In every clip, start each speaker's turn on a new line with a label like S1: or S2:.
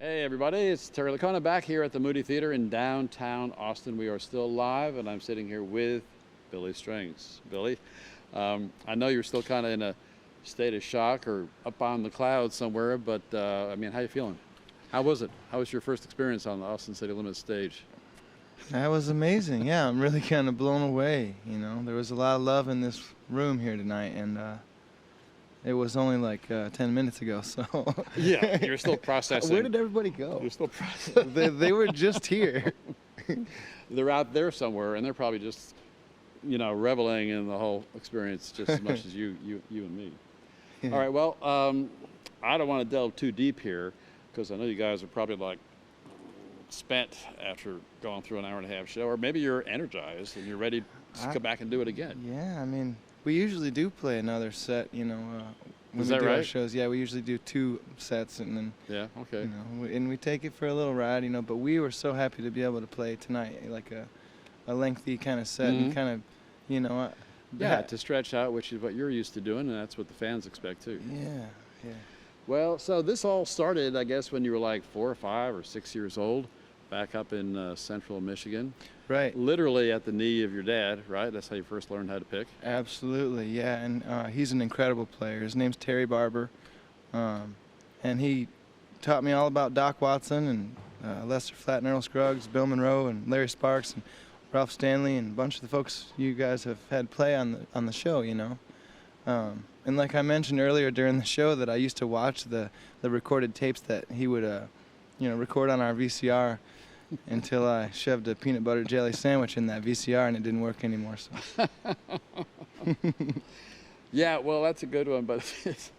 S1: Hey everybody, it's Terry Lickona back here at the Moody Theater in downtown Austin. We are still live and I'm sitting here with Billy Strings. Billy, I know you're still kind of in a state of shock or up on the clouds somewhere, but I mean, how you feeling? How was it? How was your first experience on the Austin City Limits stage?
S2: That was amazing. Yeah, I'm really kind of blown away. You know, there was a lot of love in this room here tonight, and it was only like 10 minutes ago, so.
S1: Yeah, you're still processing.
S2: Where did everybody go?
S1: You're still processing.
S2: They were just here.
S1: They're out there somewhere, and they're probably just, you know, reveling in the whole experience just as much as you and me.
S2: Yeah.
S1: All right, well, I don't want to delve too deep here because I know you guys are probably like spent after going through an hour-and-a-half show, or maybe you're energized and you're ready to come back and do it again.
S2: Yeah, I mean, we usually do play another set, you know. When
S1: Is
S2: we
S1: that
S2: do our
S1: right?
S2: shows, yeah, we usually do 2 sets, and then,
S1: Yeah, okay.
S2: you know, and we take it for a little ride, you know. But we were so happy to be able to play tonight, like a lengthy kind of set, and kind of, you know.
S1: Yeah, to stretch out, which is what you're used to doing, and that's what the fans expect too.
S2: Yeah, yeah.
S1: Well, so this all started, I guess, when you were like 4 or 5 or 6 years old, back up in central Michigan.
S2: Right.
S1: Literally at the knee of your dad, right? That's how you first learned how to pick.
S2: Absolutely, yeah, and he's an incredible player. His name's Terry Barber, and he taught me all about Doc Watson and Lester Flatt and Earl Scruggs, Bill Monroe and Larry Sparks and Ralph Stanley and a bunch of the folks you guys have had play on the show, you know. And like I mentioned earlier during the show, that I used to watch the recorded tapes that he would, you know, record on our VCR. Until I shoved a peanut butter jelly sandwich in that VCR and it didn't work anymore. So.
S1: Yeah, well, that's a good one, but it's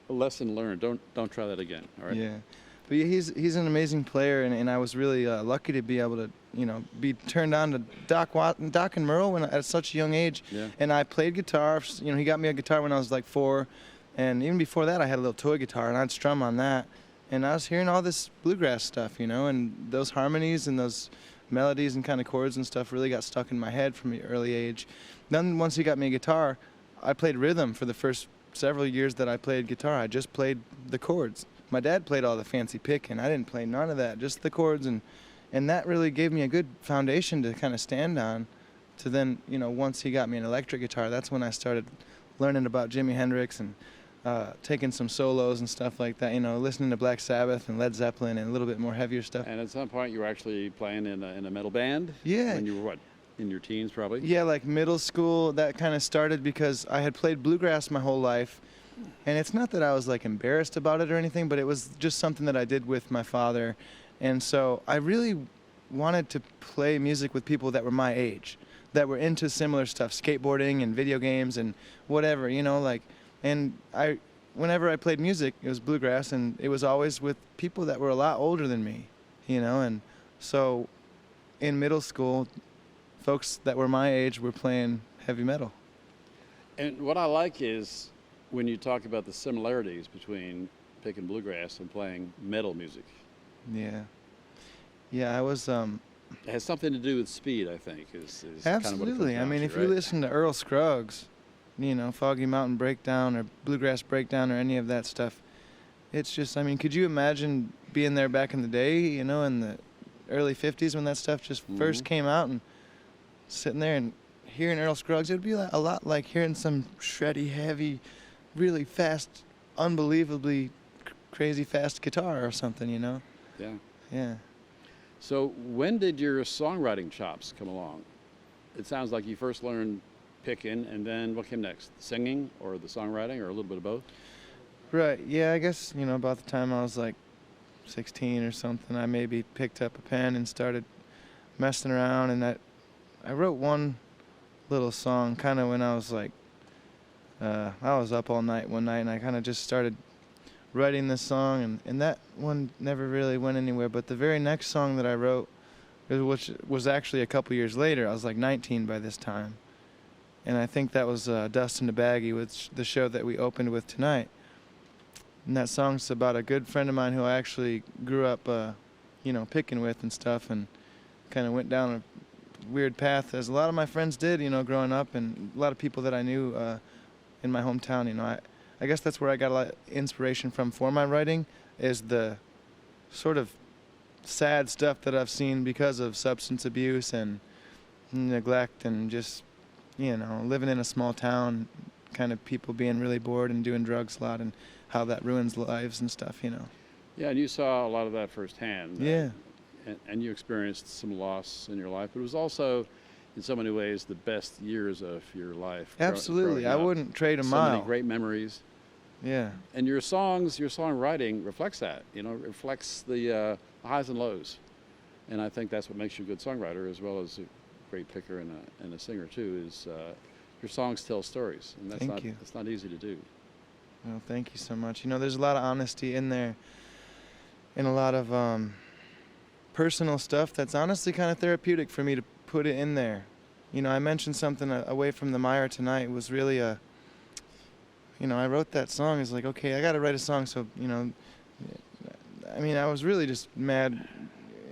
S1: a lesson learned. Don't try that again. All right.
S2: Yeah, but yeah, he's an amazing player, and I was really lucky to be able to, you know, be turned on to Doc and Merle at such a young age.
S1: Yeah.
S2: And I played guitar. You know, he got me a guitar when I was like 4, and even before that, I had a little toy guitar, and I'd strum on that. And I was hearing all this bluegrass stuff, you know, and those harmonies and those melodies and kind of chords and stuff really got stuck in my head from an early age. Then once he got me a guitar, I played rhythm for the first several years that I played guitar. I just played the chords. My dad played all the fancy picking. I didn't play none of that, just the chords, and that really gave me a good foundation to kind of stand on. To then, you know, once he got me an electric guitar, that's when I started learning about Jimi Hendrix and taking some solos and stuff like that, you know, listening to Black Sabbath and Led Zeppelin and a little bit more heavier stuff.
S1: And at some point, you were actually playing in a metal band.
S2: Yeah.
S1: When you were what, in your teens, probably.
S2: Yeah, like middle school. That kind of started because I had played bluegrass my whole life, and it's not that I was like embarrassed about it or anything, but it was just something that I did with my father, and so I really wanted to play music with people that were my age, that were into similar stuff, skateboarding and video games and whatever, you know, like. And whenever I played music, it was bluegrass, and it was always with people that were a lot older than me, you know. And so in middle school, folks that were my age were playing heavy metal.
S1: And what I like is when you talk about the similarities between picking bluegrass and playing metal music.
S2: Yeah. Yeah, I was...
S1: It has something to do with speed, I think, is
S2: Absolutely.
S1: kind of what it comes down
S2: I mean,
S1: to,
S2: if
S1: right?
S2: you listen to Earl Scruggs, you know, Foggy Mountain Breakdown or Bluegrass Breakdown or any of that stuff, it's just, I mean, could you imagine being there back in the day, you know, in the early 50s when that stuff just first came out, and sitting there and hearing Earl Scruggs? It would be a lot like hearing some shreddy, heavy, really fast, unbelievably crazy fast guitar or something, you know?
S1: Yeah.
S2: Yeah.
S1: So when did your songwriting chops come along? It sounds like you first learned picking, and then what came next? Singing or the songwriting, or a little bit of both?
S2: Right, yeah, I guess, you know, about the time I was like 16 or something, I maybe picked up a pen and started messing around, and I wrote one little song kind of when I was like, I was up all night one night, and I kind of just started writing this song, and that one never really went anywhere. But the very next song that I wrote, which was actually a couple years later, I was like 19 by this time, and I think that was Dust in the Baggie, which the show that we opened with tonight. And that song's about a good friend of mine who I actually grew up, you know, picking with and stuff, and kind of went down a weird path, as a lot of my friends did, you know, growing up, and a lot of people that I knew in my hometown. You know, I guess that's where I got a lot of inspiration from for my writing, is the sort of sad stuff that I've seen because of substance abuse and neglect and just, living in a small town, kind of people being really bored and doing drugs a lot and how that ruins lives and stuff.
S1: Yeah, and you saw a lot of that firsthand.
S2: Yeah.
S1: And you experienced some loss in your life, but it was also, in so many ways, the best years of your life.
S2: Absolutely. I wouldn't trade a
S1: so
S2: mile.
S1: So many great memories.
S2: Yeah.
S1: And your songs, your songwriting reflects that, reflects the highs and lows. And I think that's what makes you a good songwriter, as well as a great picker and a singer too, is your songs tell stories. And that's not easy to do.
S2: Well, thank you so much. There's a lot of honesty in there and a lot of personal stuff that's honestly kind of therapeutic for me to put it in there. I mentioned something away from the mire tonight was really I wrote that song. It's like, okay, I got to write a song. So, I was really just mad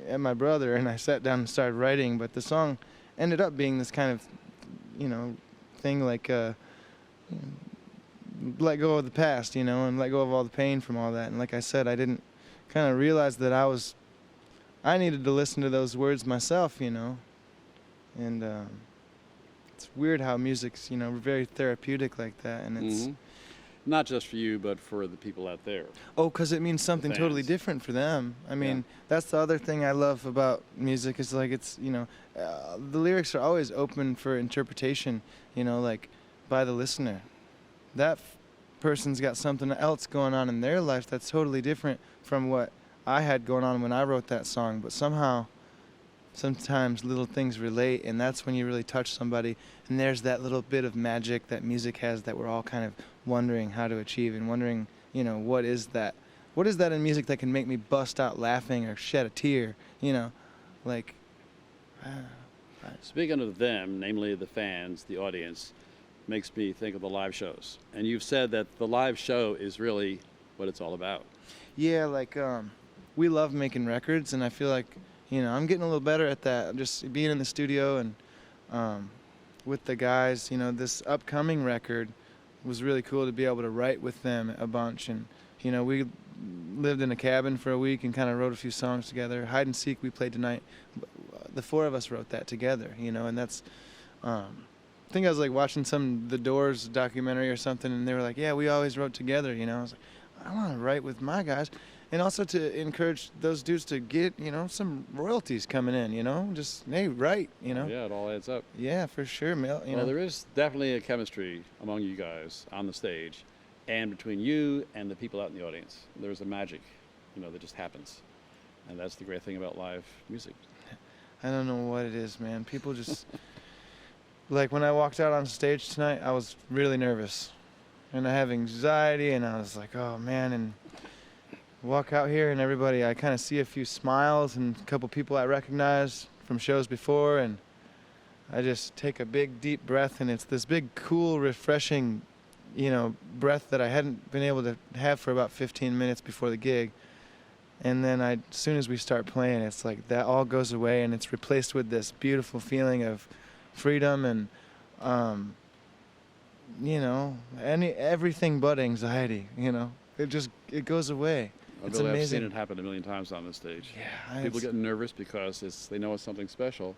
S2: at my brother, and I sat down and started writing. But the song ended up being this kind of, thing like let go of the past, and let go of all the pain from all that. And like I said, I didn't kind of realize that I needed to listen to those words myself, And it's weird how music's, very therapeutic like that, and it's.
S1: Mm-hmm. Not just for you, but for the people out there.
S2: Oh, because it means something totally different for them. That's the other thing I love about music is like it's, the lyrics are always open for interpretation, like by the listener. That person's got something else going on in their life that's totally different from what I had going on when I wrote that song. But somehow, sometimes little things relate, and that's when you really touch somebody. And there's that little bit of magic that music has that we're all kind of wondering how to achieve and wondering, what is that? What is that in music that can make me bust out laughing or shed a tear? Like.
S1: Speaking of them, namely the fans, the audience, makes me think of the live shows. And you've said that the live show is really what it's all about. Yeah,
S2: like we love making records, and I feel like, I'm getting a little better at that. Just being in the studio and with the guys, this upcoming record was really cool to be able to write with them a bunch. And, we lived in a cabin for a week and kind of wrote a few songs together. Hide and Seek we played tonight. The four of us wrote that together, and that's, I think I was like watching some The Doors documentary or something, and they were like, yeah, we always wrote together, I was like, I want to write with my guys. And also to encourage those dudes to get, some royalties coming in, just, hey, write,
S1: Yeah, it all adds up.
S2: Yeah, for sure, Mel.
S1: Well, there is definitely a chemistry among you guys on the stage and between you and the people out in the audience. There's a magic, that just happens. And that's the great thing about live music.
S2: I don't know what it is, man. People just, like when I walked out on stage tonight, I was really nervous. And I have anxiety, and I was like, oh, man, and walk out here and everybody, I kind of see a few smiles and a couple people I recognize from shows before, and I just take a big deep breath, and it's this big cool refreshing breath that I hadn't been able to have for about 15 minutes before the gig. And then as soon as we start playing, it's like that all goes away, and it's replaced with this beautiful feeling of freedom and everything but anxiety. It goes away. It's
S1: Billy,
S2: amazing.
S1: I've seen it happen a million times on the stage.
S2: Yeah,
S1: people get nervous because they know it's something special,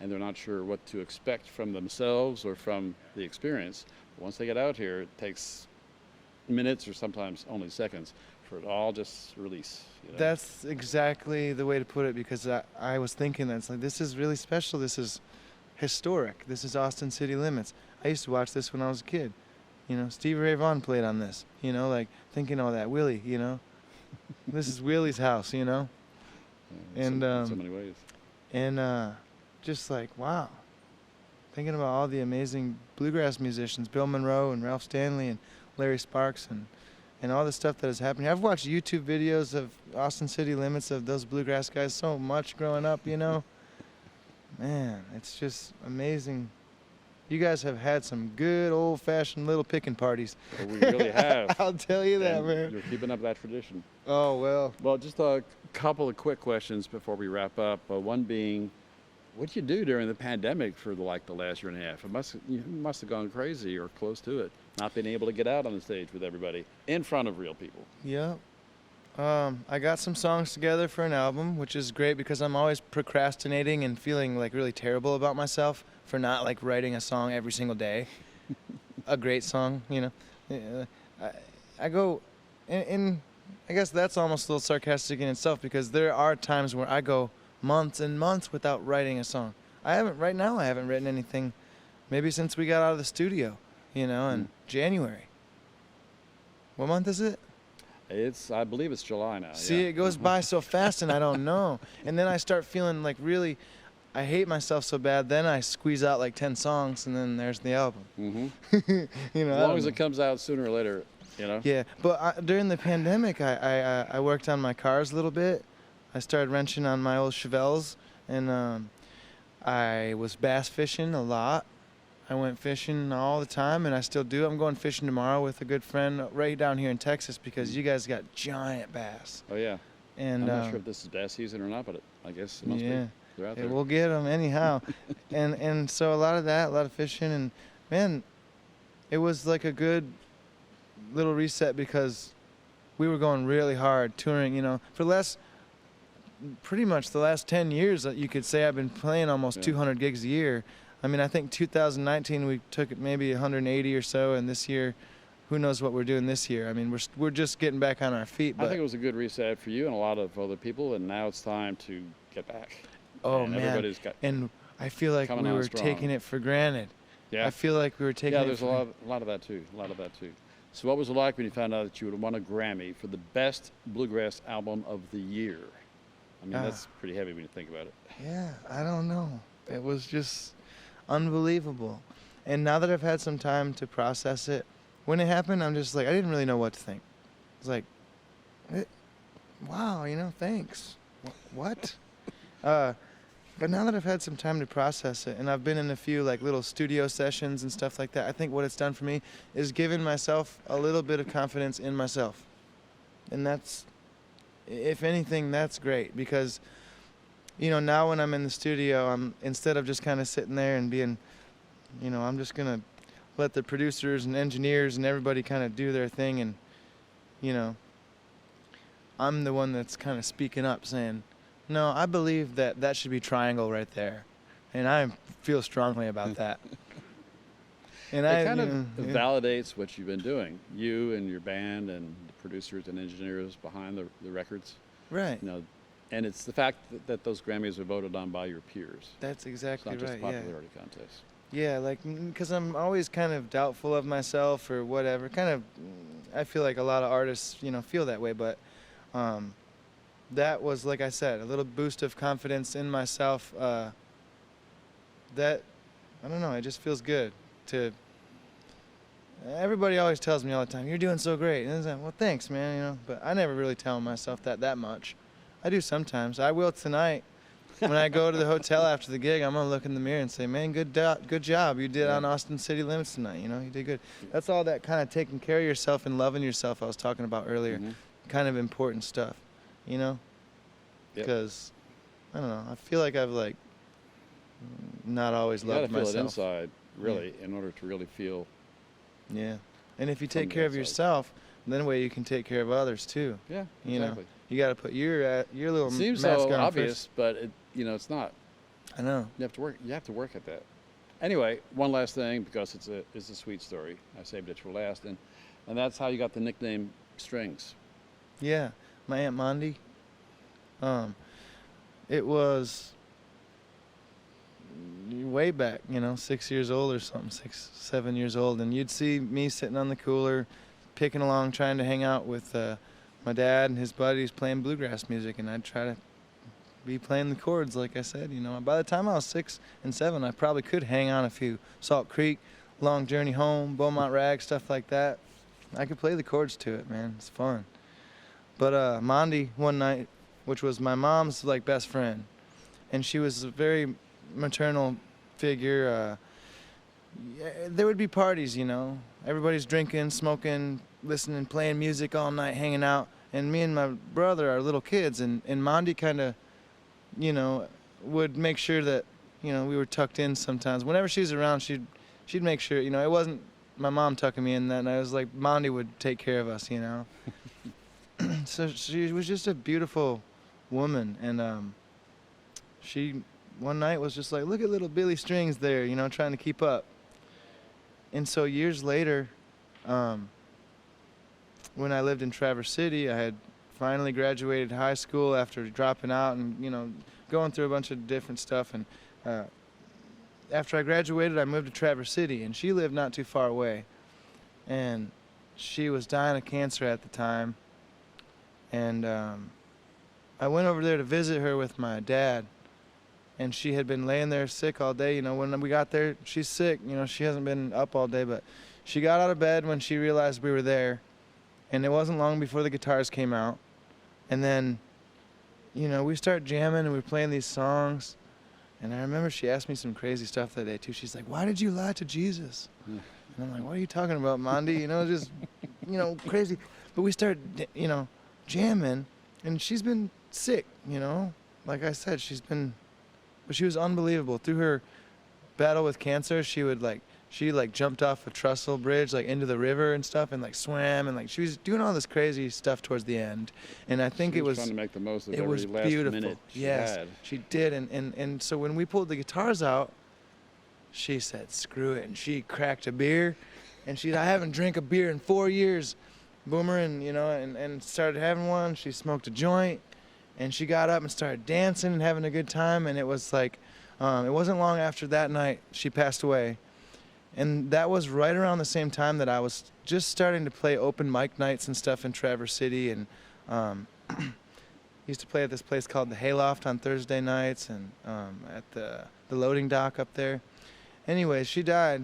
S1: and they're not sure what to expect from themselves or from the experience. But once they get out here, it takes minutes or sometimes only seconds for it all just release.
S2: That's exactly the way to put it, because I was thinking that it's like, this is really special. This is historic. This is Austin City Limits. I used to watch this when I was a kid. Stevie Ray Vaughan played on this. Like thinking all that. Willie, this is Willie's house,
S1: Yeah,
S2: and
S1: in so many ways.
S2: And just like, wow. Thinking about all the amazing bluegrass musicians, Bill Monroe and Ralph Stanley and Larry Sparks and all the stuff that is happening. I've watched YouTube videos of Austin City Limits of those bluegrass guys so much growing up, Man, it's just amazing. You guys have had some good old-fashioned little picking parties.
S1: Well, we really have.
S2: I'll tell you that,
S1: and
S2: man.
S1: You're keeping up that tradition.
S2: Oh, well.
S1: Well, just a couple of quick questions before we wrap up. One being, what did you do during the pandemic for the last year and a half? You must have gone crazy or close to it, not being able to get out on the stage with everybody in front of real people.
S2: Yeah. I got some songs together for an album, which is great because I'm always procrastinating and feeling like really terrible about myself for not like writing a song every single day. A great song, you know. I go, and I guess that's almost a little sarcastic in itself because there are times where I go months and months without writing a song. Right now I haven't written anything maybe since we got out of the studio, you know, in January. What month is it?
S1: I believe it's July now.
S2: See,
S1: yeah.
S2: it goes by so fast and I don't know. And then I start feeling like really, I hate myself so bad. Then I squeeze out like 10 songs and then there's the album.
S1: Mm-hmm.
S2: You know,
S1: As long as it comes out sooner or later, you know.
S2: Yeah, but during the pandemic, I worked on my cars a little bit. I started wrenching on my old Chevelles, and I was bass fishing a lot. I went fishing all the time, and I still do. I'm going fishing tomorrow with a good friend right down here in Texas because you guys got giant bass.
S1: Oh yeah.
S2: And
S1: I'm not sure if this is bass season or not, but I guess it must be.
S2: yeah,
S1: They're out there.
S2: we'll get them anyhow. and so a lot of fishing, and man, it was like a good little reset because we were going really hard touring. You know, for pretty much the last 10 years, you could say I've been playing almost 200 gigs a year. I mean, I think 2019 we took it maybe 180 or so, and this year, who knows what we're doing this year? I mean, we're just getting back on our feet. But
S1: I think it was a good reset for you and a lot of other people, and now it's time to get back.
S2: oh
S1: and
S2: man,
S1: everybody's got.
S2: and I feel like
S1: coming
S2: we
S1: on
S2: were
S1: strong.
S2: taking it for granted.
S1: Yeah.
S2: I feel like we were taking
S1: Yeah,
S2: it
S1: there's
S2: for
S1: a lot of that too. A lot of that too. So, what was it like when you found out that you would have won a Grammy for the best bluegrass album of the year? I mean, that's pretty heavy when you think about it.
S2: Yeah, I don't know. It was just unbelievable. And now that I've had some time to process it, when it happened, I'm just like, I didn't really know what to think. It's like, wow, you know, thanks. What? But now that I've had some time to process it, and I've been in a few like little studio sessions and stuff like that, I think what it's done for me is given myself a little bit of confidence in myself. And that's, if anything, that's great because, you know, now when I'm in the studio, instead of just kind of sitting there and being, you know, I'm just going to let the producers and engineers and everybody kind of do their thing. And, you know, I'm the one that's kind of speaking up saying, no, I believe that should be triangle right there. And I feel strongly about that. And
S1: It kind of validates what you've been doing, you and your band and the producers and engineers behind the records.
S2: Right.
S1: You know, and it's the fact that those Grammys are voted on by your peers.
S2: That's exactly
S1: It's not just
S2: right.
S1: a popularity contest.
S2: Yeah, like, because I'm always kind of doubtful of myself or whatever. Kind of, I feel like a lot of artists, you know, feel that way. But that was, like I said, a little boost of confidence in myself. That, I don't know, it just feels good to. Everybody always tells me all the time, "You're doing so great." And it's like, well, thanks, man. You know, but I never really tell myself that much. I do sometimes. I will tonight. When I go to the hotel after the gig, I'm gonna look in the mirror and say, "Man, good job. You did on Austin City Limits tonight. You know, you did good." That's all that kind of taking care of yourself and loving yourself I was talking about earlier.
S1: Mm-hmm.
S2: Kind of important stuff, you know?
S1: Yep.
S2: Because I don't know. I feel like I've like not always
S1: You
S2: loved
S1: got to feel
S2: myself.
S1: it inside, really, in order to really feel.
S2: Yeah. And if you take
S1: the
S2: care of
S1: outside.
S2: yourself, then way you can take care of others too.
S1: Yeah,
S2: You know,
S1: exactly.
S2: you got to put your little
S1: It seems
S2: mask
S1: so
S2: on
S1: obvious,
S2: first.
S1: but it's not.
S2: I know.
S1: You have to work. You have to work at that. Anyway, one last thing because it's a sweet story. I saved it for last, and that's how you got the nickname Strings.
S2: Yeah, my Aunt Mondi. It was way back, 6 years old or something, 6, 7 years old, and you'd see me sitting on the cooler, picking along, trying to hang out with my dad and his buddies playing bluegrass music, and I'd try to be playing the chords, like I said. By the time I was 6 and 7, I probably could hang on a few. Salt Creek, Long Journey Home, Beaumont Rag, stuff like that. I could play the chords to it, man. It's fun. But Mondi, one night, which was my mom's best friend, and she was a very maternal figure. There would be parties, everybody's drinking, smoking, listening, playing music all night, hanging out, and me and my brother are little kids, and Mondi kind of, would make sure that, we were tucked in sometimes. Whenever she was around, she'd make sure, it wasn't my mom tucking me in that night. It was like Mondi would take care of us, So she was just a beautiful woman, and she one night was just like, look at little Billy Strings there, you know, trying to keep up. And so years later, when I lived in Traverse City, I had finally graduated high school after dropping out and, you know, going through a bunch of different stuff. And after I graduated, I moved to Traverse City, and she lived not too far away. And she was dying of cancer at the time. And I went over there to visit her with my dad. And she had been laying there sick all day. You know, when we got there, she's sick. You know, she hasn't been up all day, but she got out of bed when she realized we were there. And it wasn't long before the guitars came out. And then, you know, we start jamming and we're playing these songs. And I remember she asked me some crazy stuff that day too. She's like, why did you lie to Jesus? And I'm like, what are you talking about, Mondi? You know, just, you know, crazy. But we start, you know, jamming, and she's been sick, you know. Like I said, but she was unbelievable. Through her battle with cancer, she jumped off a trestle bridge, like into the river and stuff, and like swam, and like she was doing all this crazy stuff towards the end. And I think it was
S1: trying to make the most of
S2: it
S1: every
S2: was
S1: last
S2: beautiful.
S1: minute she
S2: Yes,
S1: had.
S2: she did. And so when we pulled the guitars out, she said, screw it, and she cracked a beer, and I haven't drank a beer in 4 years, Boomer, and you know, and started having one. She smoked a joint, and she got up and started dancing and having a good time. And it was like, it wasn't long after that night she passed away. And that was right around the same time that I was just starting to play open mic nights and stuff in Traverse City. And used to play at this place called the Hayloft on Thursday nights, and at the loading dock up there. Anyway, she died.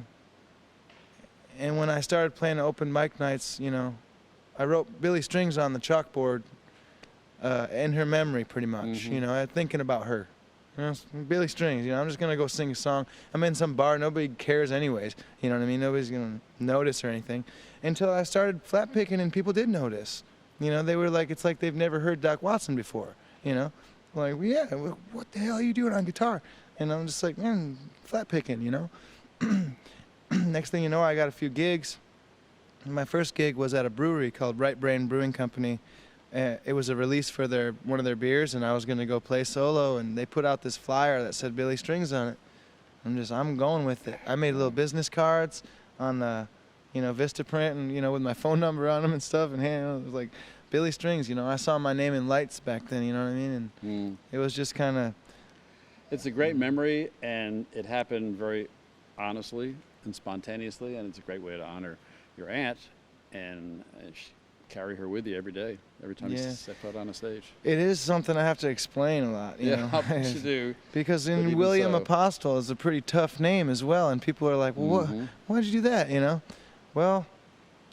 S2: And when I started playing open mic nights, you know, I wrote Billy Strings on the chalkboard in her memory, pretty much. You know, thinking about her. You know, Billy Strings, you know, I'm just going to go sing a song. I'm in some bar, nobody cares anyways. You know what I mean? Nobody's going to notice or anything. Until I started flat picking and people did notice. You know, they were like, it's like they've never heard Doc Watson before, you know? Like, well, yeah, what the hell are you doing on guitar? And I'm just like, man, flat picking, you know? Next thing you know, I got a few gigs. My first gig was at a brewery called Right Brain Brewing Company. It was a release for one of their beers, and I was going to go play solo, and they put out this flyer that said Billy Strings on it. I'm going with it. I made little business cards on the, you know, Vistaprint, and, you know, with my phone number on them and stuff, and hey, it was like Billy Strings, you know. I saw my name in lights back then, you know what I mean? And it was just kind of...
S1: It's a great memory, and it happened very honestly and spontaneously, and it's a great way to honor your aunt and carry her with you every day, every time you step out on a stage.
S2: It is something I have to explain a lot, you know?
S1: I bet you do.
S2: Because in William Apostle is a pretty tough name as well, and people are like, well, why'd you do that, you know? Well,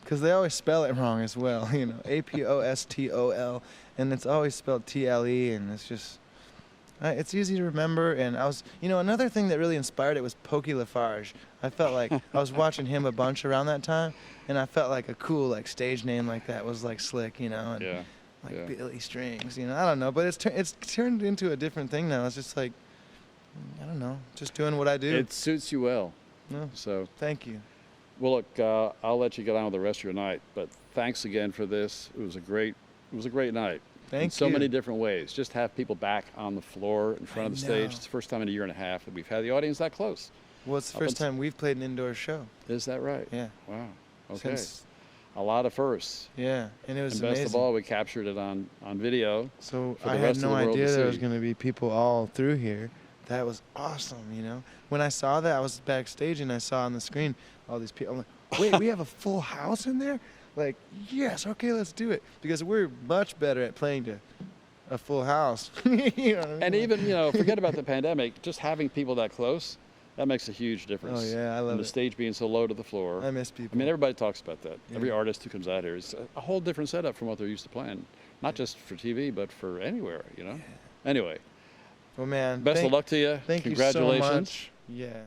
S2: because they always spell it wrong as well, you know, Apostol, and it's always spelled TLE, and it's just... it's easy to remember, and I was, you know, another thing that really inspired it was Pokey Lafarge. I felt like I was watching him a bunch around that time, and I felt like a cool, like, stage name like that was, like, slick, you know, and Billy Strings, you know, I don't know, but it's turned into a different thing now. It's just like, I don't know, just doing what I do.
S1: It suits you well.
S2: No,
S1: so
S2: thank you.
S1: Well, look, I'll let you get on with the rest of your night, but thanks again for this. It was a great night. In so many different ways. Just have people back on the floor in front of the stage. It's the first time in a year and a half that we've had the audience that close.
S2: Well, it's the first time we've played an indoor show.
S1: Is that right?
S2: Yeah.
S1: Wow. Okay. A lot of firsts.
S2: Yeah, and it was amazing.
S1: And best of all, we captured it on video.
S2: So I had no idea there was going to be people all through here. That was awesome, you know. When I saw that, I was backstage and I saw on the screen all these people. I'm like, wait, we have a full house in there? Like, yes, okay, let's do it. Because we're much better at playing to a full house. You know what I mean?
S1: And even, you know, forget about the pandemic, just having people that close, that makes a huge difference.
S2: Oh, yeah, I love it.
S1: And the stage being so low to the floor.
S2: I miss people.
S1: I mean, everybody talks about that.
S2: Yeah.
S1: Every artist who comes out here is a whole different setup from what they're used to playing. Not just for TV, but for anywhere, you know? Yeah. Anyway.
S2: Well, man.
S1: Best of luck to you.
S2: Thank
S1: Congratulations.
S2: you so much. Yeah.